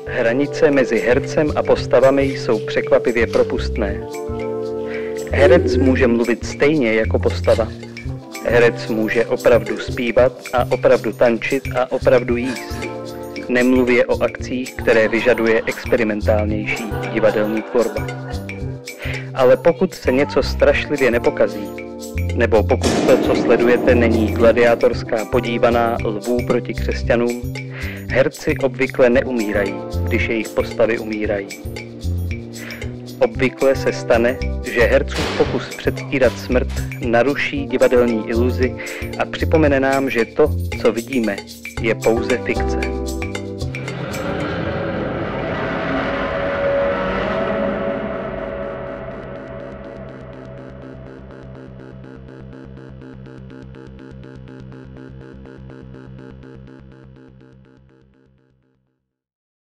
Hranice mezi hercem a postavami jsou překvapivě propustné. Herec může mluvit stejně jako postava. Herec může opravdu zpívat a opravdu tančit a opravdu jíst. Nemluvě o akcích, které vyžaduje experimentálnější divadelní tvorba. Ale pokud se něco strašlivě nepokazí, nebo pokud to, co sledujete, není gladiátorská podívaná lvů proti křesťanům, herci obvykle neumírají, když jejich postavy umírají. Obvykle se stane, že hercův pokus předstírat smrt naruší divadelní iluzi a připomene nám, že to, co vidíme, je pouze fikce.